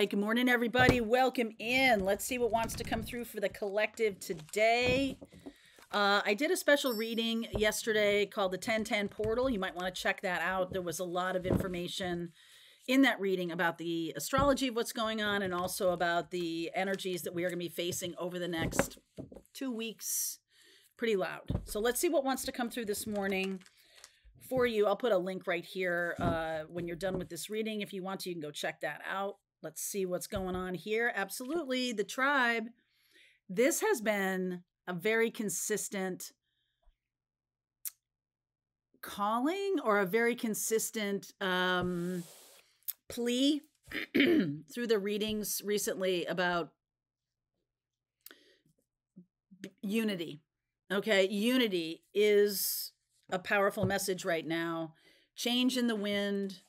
right, good morning, everybody. Welcome in. Let's see what wants to come through for the collective today. I did a special reading yesterday called the 1010 Portal. You might want to check that out. There was a lot of information in that reading about the astrology of what's going on and also about the energies that we are going to be facing over the next 2 weeks. Pretty loud. So let's see what wants to come through this morning for you. I'll put a link right here when you're done with this reading. If you want to, you can go check that out. Let's see what's going on here. Absolutely. The tribe. This has been a very consistent calling or a very consistent plea through the readings recently about unity. Okay. Unity is a powerful message right now. Change in the wind,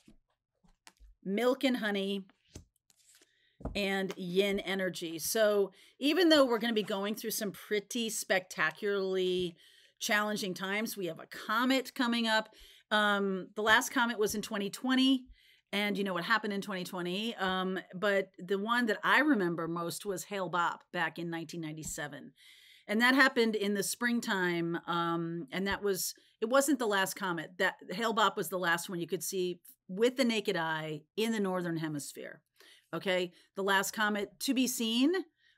milk and honey, and yin energy. So even though we're going to be going through some pretty spectacularly challenging times, we have a comet coming up. The last comet was in 2020, and you know what happened in 2020. But the one that I remember most was Hale Bopp back in 1997. And that happened in the springtime. And it wasn't the last comet. That Hale Bopp was the last one you could see with the naked eye in the Northern Hemisphere. Okay. The last comet to be seen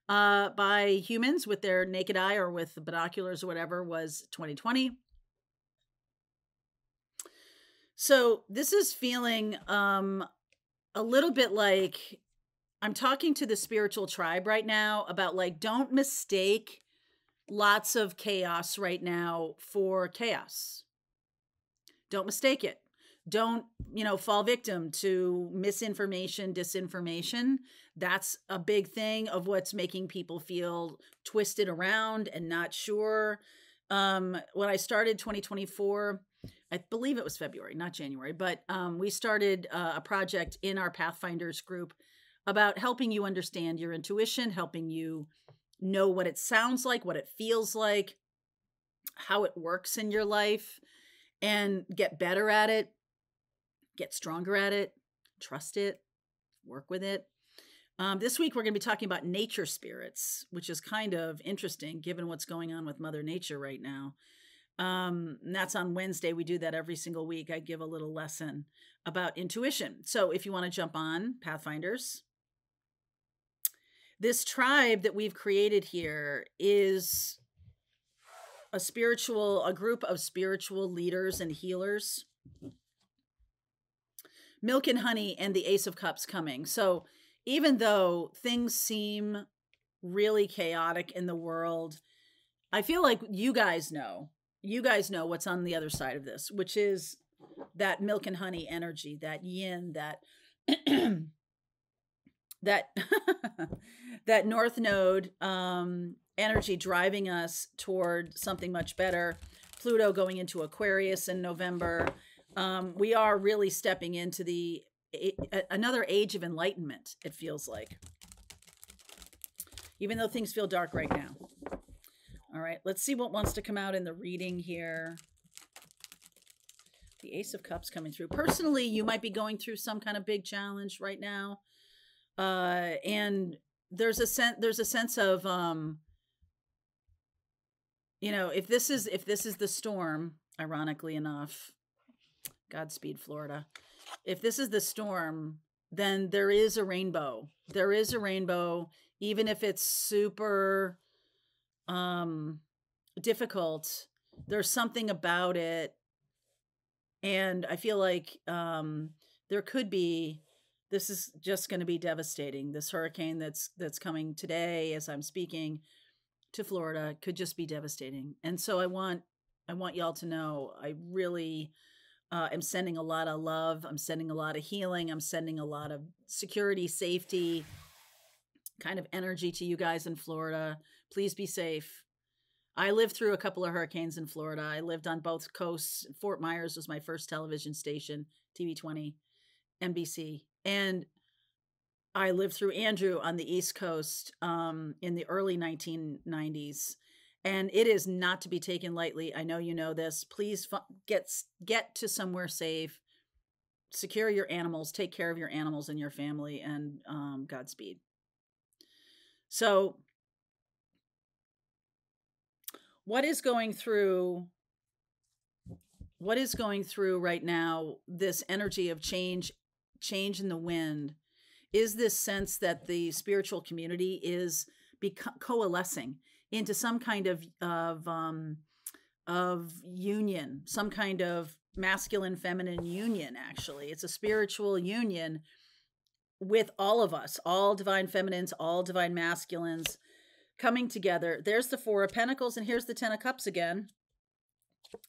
by humans with their naked eye or with binoculars or whatever was 2020. So this is feeling a little bit like I'm talking to the spiritual tribe right now about like, don't mistake lots of chaos right now for chaos. Don't mistake it. Don't, fall victim to misinformation, disinformation. That's a big thing of what's making people feel twisted around and not sure. When I started 2024, I believe it was February, not January, but we started a project in our Pathfinders group about helping you understand your intuition, helping you know what it sounds like, what it feels like, how it works in your life, and get better at it, get stronger at it, trust it, work with it. This week, we're going to be talking about nature spirits, which is kind of interesting given what's going on with Mother Nature right now. And that's on Wednesday. We do that every single week. I give a little lesson about intuition. So if you want to jump on Pathfinders, this tribe that we've created here is a group of spiritual leaders and healers. Milk and honey and the Ace of Cups coming. So even though things seem really chaotic in the world, I feel like you guys know what's on the other side of this, which is that milk and honey energy, that yin, that that North Node energy driving us toward something much better. Pluto going into Aquarius in November. We are really stepping into another age of enlightenment, it feels like. Even though things feel dark right now. All right, let's see what wants to come out in the reading here. The Ace of Cups coming through. Personally, you might be going through some kind of big challenge right now. And there's a sense of, if this is the storm, ironically enough, Godspeed, Florida. If this is the storm, then there is a rainbow. There is a rainbow, even if it's super difficult. There's something about it. And I feel like there could be, this is just going to be devastating. This hurricane that's coming today as I'm speaking to Florida could just be devastating. And so I want y'all to know, I really am sending a lot of love. I'm sending a lot of healing. I'm sending a lot of security, safety, kind of energy to you guys in Florida. Please be safe. I lived through a couple of hurricanes in Florida. I lived on both coasts. Fort Myers was my first television station, TV20, NBC. And I lived through Andrew on the East Coast in the early 1990s. And it is not to be taken lightly. I know you know this. Please get to somewhere safe. secure your animals, take care of your animals and your family, and Godspeed. So what is going through right now, this energy of change in the wind, is this sense that the spiritual community is coalescing into some kind of union, some kind of masculine feminine union. Actually, it's a spiritual union with all of us, all divine feminines, all divine masculines coming together. There's the Four of Pentacles, and here's the Ten of Cups again.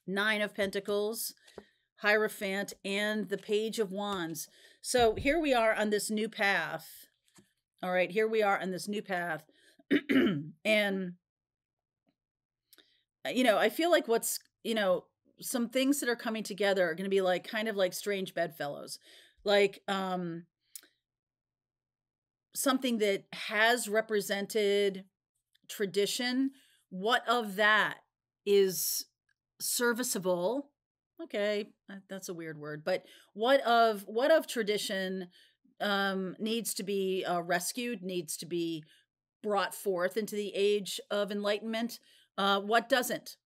Nine of Pentacles, Hierophant, and the Page of Wands. So here we are on this new path. All right, here we are on this new path. And, you know, I feel like what's, you know, some things that are coming together are going to be like kind of like strange bedfellows. Like something that has represented tradition. What of that is serviceable? Okay, that's a weird word, but what of tradition needs to be rescued, needs to be brought forth into the age of enlightenment? What doesn't?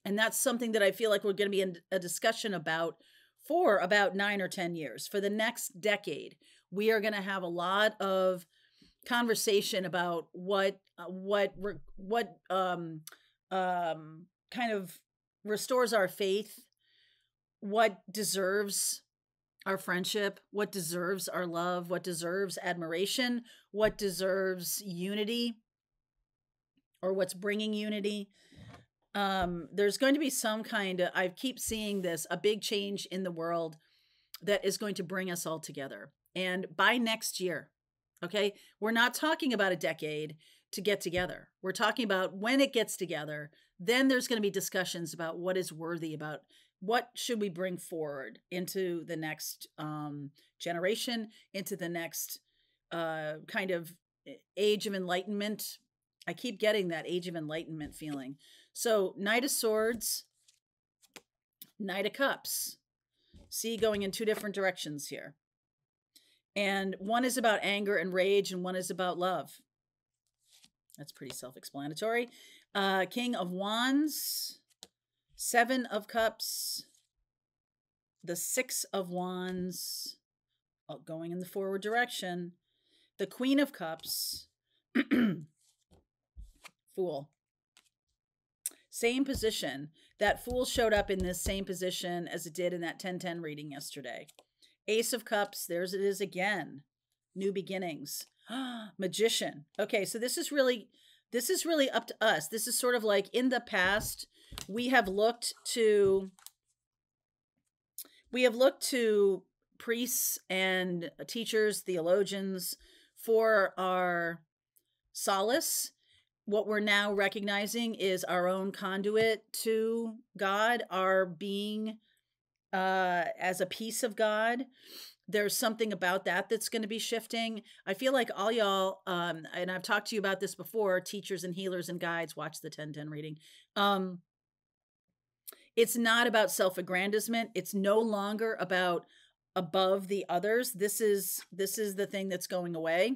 And that's something that I feel like we're going to be in a discussion about for about 9 or 10 years. For the next decade, we are going to have a lot of conversation about what kind of restores our faith, what deserves our friendship, what deserves our love, what deserves admiration, what deserves unity, or what's bringing unity. There's going to be some kind of, I keep seeing this, a big change in the world that is going to bring us all together. And by next year, okay, we're not talking about a decade to get together. We're talking about when it gets together, then there's going to be discussions about what is worthy, about what should we bring forward into the next generation, into the next kind of age of enlightenment. I keep getting that age of enlightenment feeling. So Knight of Swords, Knight of Cups. See, going in two different directions here. And one is about anger and rage, and one is about love. That's pretty self-explanatory. King of Wands, Seven of Cups, the Six of Wands, going in the forward direction, the Queen of Cups, Fool. Same position. That Fool showed up in this same position as it did in that 10-10 reading yesterday. Ace of Cups, there's it is again. New beginnings. Magician. Okay, so this is really up to us. This is sort of like in the past, we have looked to priests and teachers, theologians for our solace. What we're now recognizing is our own conduit to God, our being as a piece of God. There's something about that that's going to be shifting. I feel like all y'all, and I've talked to you about this before, teachers and healers and guides, watch the 10-10 reading. It's not about self-aggrandizement. It's no longer about above the others. This is the thing that's going away.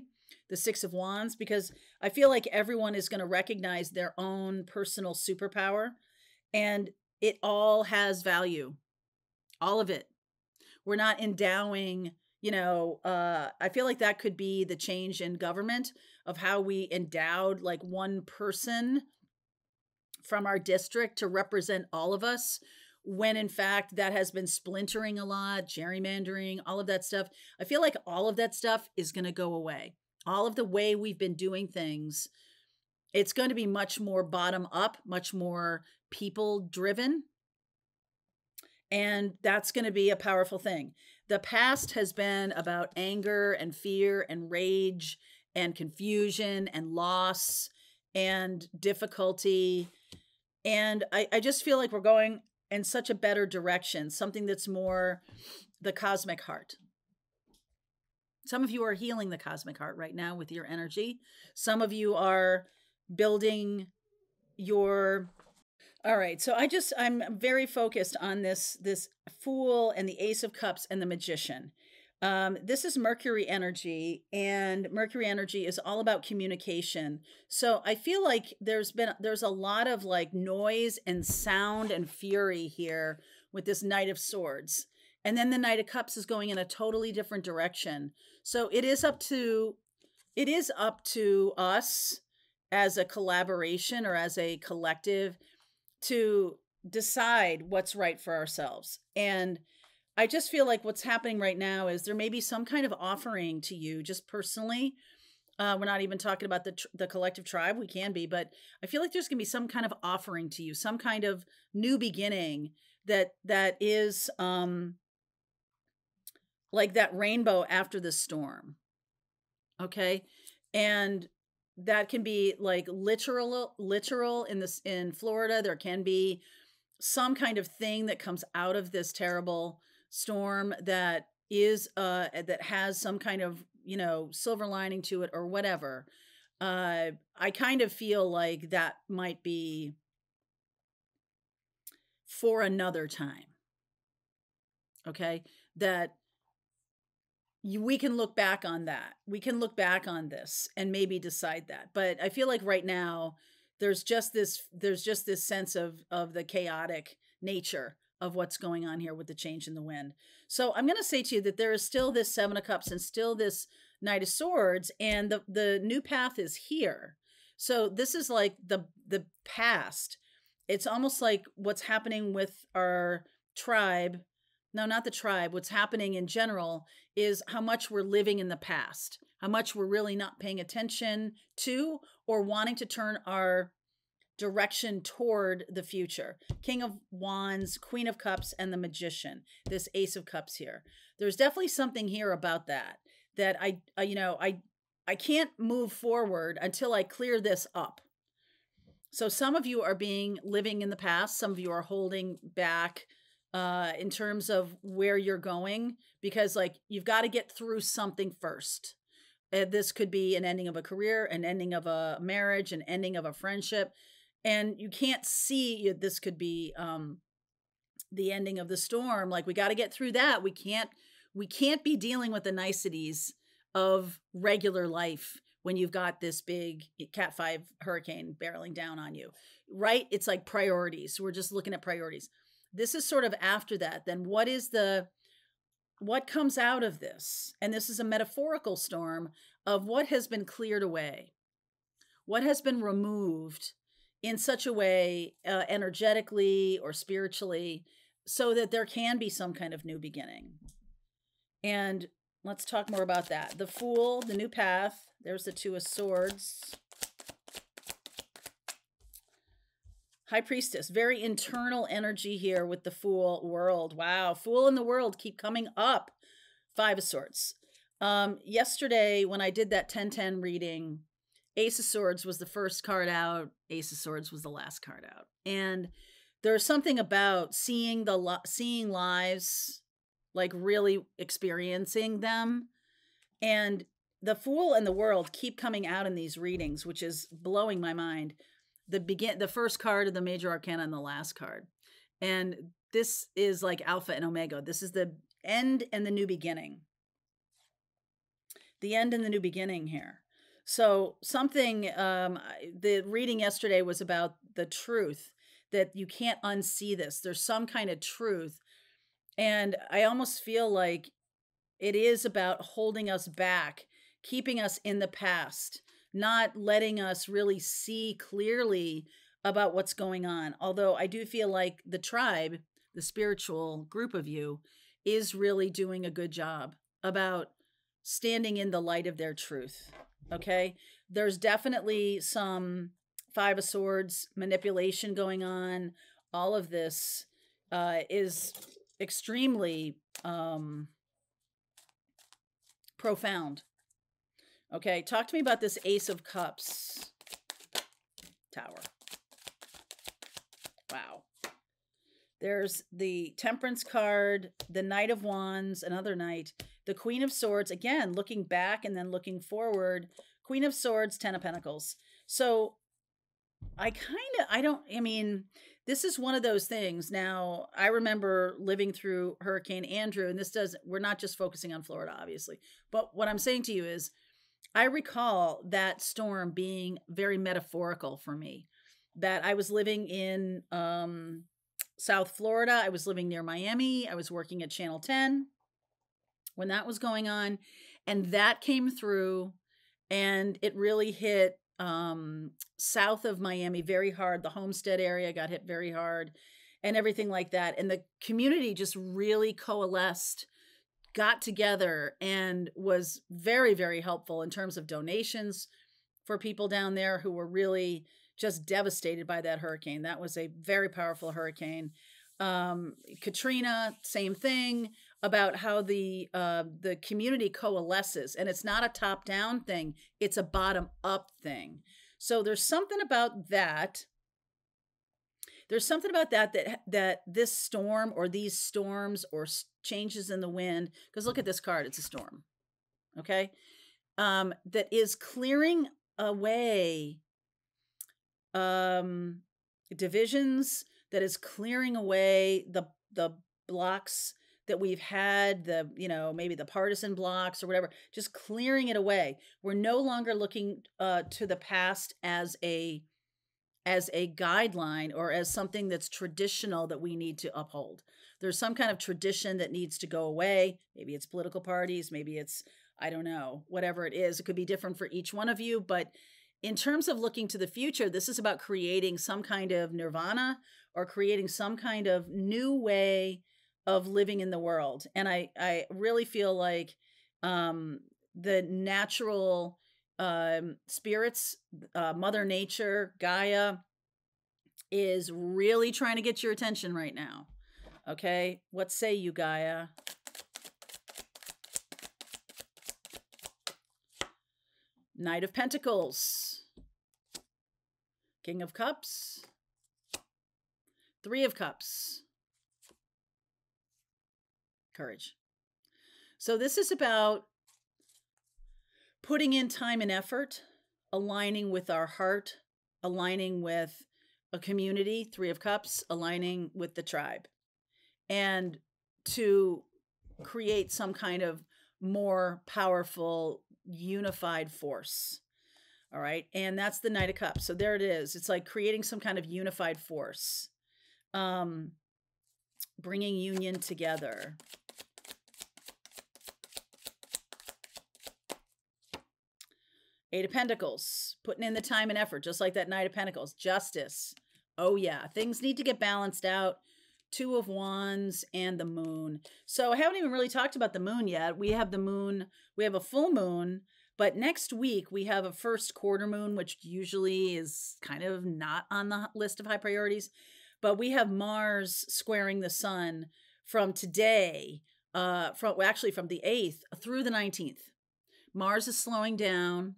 The Six of Wands, because I feel like everyone is going to recognize their own personal superpower, and it all has value. All of it. We're not endowing, you know, I feel like that could be the change in government of how we endowed like one person from our district to represent all of us, when in fact that has been splintering a lot, gerrymandering, all of that stuff. I feel like all of that stuff is going to go away. All of the way we've been doing things, it's going to be much more bottom up, much more people driven. And that's going to be a powerful thing. The past has been about anger and fear and rage and confusion and loss and difficulty. And I just feel like we're going in such a better direction, something that's more the cosmic heart. Some of you are healing the cosmic heart right now with your energy. Some of you are building your All right. So I'm very focused on this Fool and the Ace of Cups and the Magician. This is Mercury energy, and Mercury energy is all about communication. So I feel like there's a lot of like noise and sound and fury here with this Knight of Swords. And then the Knight of Cups is going in a totally different direction. So it is up to us as a collaboration or as a collective to decide what's right for ourselves. And I just feel like what's happening right now is there may be some kind of offering to you just personally. We're not even talking about the collective tribe. We can be, but I feel like there's going to be some kind of offering to you, some kind of new beginning that is like that rainbow after the storm. Okay, and that can be like literal in Florida. There can be some kind of thing that comes out of this terrible storm that is that has some kind of, you know, silver lining to it or whatever. I kind of feel like that might be for another time. Okay, that we can look back on that. We can look back on this and maybe decide that. But I feel like right now there's just this sense of the chaotic nature of what's going on here with the change in the wind. So I'm going to say to you that there is still this 7 of Cups and still this Knight of Swords, and the new path is here. So this is like the past. It's almost like what's happening with our tribe. No, not the tribe. What's happening in general is how much we're living in the past, how much we're really not paying attention to or wanting to turn our direction toward the future. King of Wands, Queen of Cups, and the Magician, this Ace of Cups here. There's definitely something here about that I can't move forward until I clear this up. So some of you are living in the past. Some of you are holding back in terms of where you're going, because like you've got to get through something first. This could be an ending of a career, an ending of a marriage, an ending of a friendship. And you can't see, this could be the ending of the storm. Like we got to get through that. We can't be dealing with the niceties of regular life when you've got this big Cat 5 hurricane barreling down on you, right? It's like priorities. We're just looking at priorities. This is sort of after that. Then what comes out of this? And this is a metaphorical storm of what has been cleared away, what has been removed in such a way, energetically or spiritually, so that there can be some kind of new beginning. And let's talk more about that. The Fool, the new path. There's the Two of Swords. High Priestess, very internal energy here with the Fool world. Wow, Fool in the world keep coming up. 5 of Swords. Yesterday, when I did that 10-10 reading, Ace of Swords was the first card out. Ace of Swords was the last card out. And there's something about seeing lives, like really experiencing them. And the Fool and the World keep coming out in these readings, which is blowing my mind. The first card of the major arcana and the last card. And this is like Alpha and Omega. This is the end and the new beginning. The end and the new beginning here. So something, the reading yesterday was about the truth, that you can't unsee this. There's some kind of truth. And I almost feel like it is about holding us back, keeping us in the past, not letting us really see clearly about what's going on. Although I do feel like the tribe, the spiritual group of you, is really doing a good job about standing in the light of their truth. Okay, there's definitely some 5 of Swords manipulation going on. All of this is extremely profound. Okay, talk to me about this Ace of Cups Tower. Wow. There's the Temperance card, the Knight of Wands, another Knight, the Queen of Swords, again, looking back and then looking forward. Queen of Swords, 10 of Pentacles. So I mean, this is one of those things. Now, I remember living through Hurricane Andrew, and we're not just focusing on Florida, obviously. But what I'm saying to you is, I recall that storm being very metaphorical for me. That I was living in South Florida, I was living near Miami, I was working at Channel 10 when that was going on, and that came through, and it really hit south of Miami very hard. The Homestead area got hit very hard, and everything like that. And the community just really coalesced, got together, and was very, very helpful in terms of donations for people down there who were really just devastated by that hurricane. That was a very powerful hurricane. Katrina, same thing, about how the community coalesces, and it's not a top down thing; it's a bottom up thing. So there's something about that. There's something about that this storm, or these storms, or changes in the wind. Because look at this card; it's a storm. Okay, that is clearing away divisions, that is clearing away the blocks that we've had, maybe the partisan blocks or whatever, just clearing it away. We're no longer looking to the past as a guideline, or as something that's traditional that we need to uphold. There's some kind of tradition that needs to go away. Maybe it's political parties, maybe it's, I don't know, whatever it is. It could be different for each one of you, but in terms of looking to the future, this is about creating some kind of nirvana, or creating some kind of new way of living in the world. And I really feel like the natural spirits, Mother Nature, Gaia, is really trying to get your attention right now. Okay, what say you, Gaia? Knight of Pentacles, King of Cups, Three of Cups, Courage. So this is about putting in time and effort, aligning with our heart, aligning with a community, Three of Cups, aligning with the tribe, and to create some kind of more powerful, unified force. All right. And that's the Knight of Cups. So there it is. It's like creating some kind of unified force, bringing union together. Eight of Pentacles, putting in the time and effort, just like that Knight of Pentacles. Justice. Oh, yeah. Things need to get balanced out. Two of Wands and the Moon. So I haven't even really talked about the Moon yet. We have the Moon. We have a full moon. But next week, we have a first quarter moon, which usually is kind of not on the list of high priorities. But we have Mars squaring the sun from today, from the 8th through the 19th. Mars is slowing down,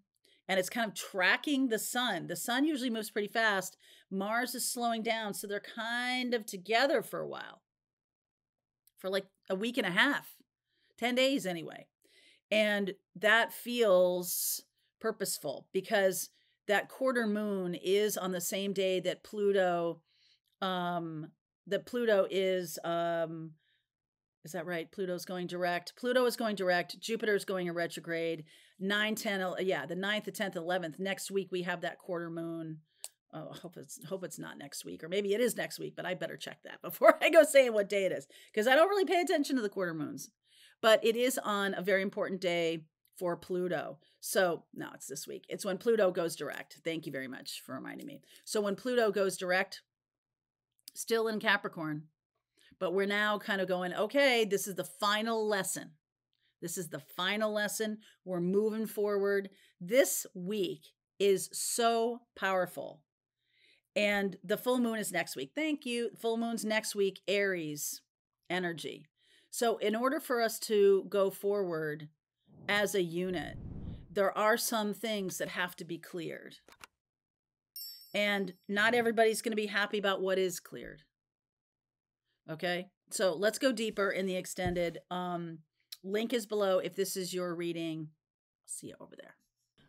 and it's kind of tracking the sun. The sun usually moves pretty fast. Mars is slowing down, so they're kind of together for a while, for like a week and a half, 10 days anyway. And that feels purposeful, because that quarter moon is on the same day that Pluto is that right? Pluto's going direct. Pluto is going direct. Jupiter's going in retrograde. 9, 10, the 9th, the 10th, 11th. Next week we have that quarter moon. Oh, I hope it's not next week, or maybe it is next week, but I better check that before I go saying what day it is, because I don't really pay attention to the quarter moons. But it is on a very important day for Pluto. So no, it's this week. It's when Pluto goes direct. Thank you very much for reminding me. So when Pluto goes direct, still in Capricorn, but we're now kind of going, okay, this is the final lesson. This is the final lesson. We're moving forward. This week is so powerful. And the full moon is next week. Thank you. Full moon's next week, Aries energy. So in order for us to go forward as a unit, there are some things that have to be cleared. And not everybody's going to be happy about what is cleared. Okay, so let's go deeper in the extended. Link is below if this is your reading. I'll see you over there.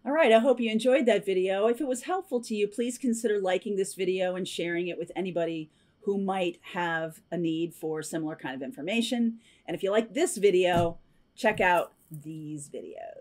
All right, I hope you enjoyed that video. If it was helpful to you, please consider liking this video and sharing it with anybody who might have a need for similar kind of information. And if you like this video, check out these videos.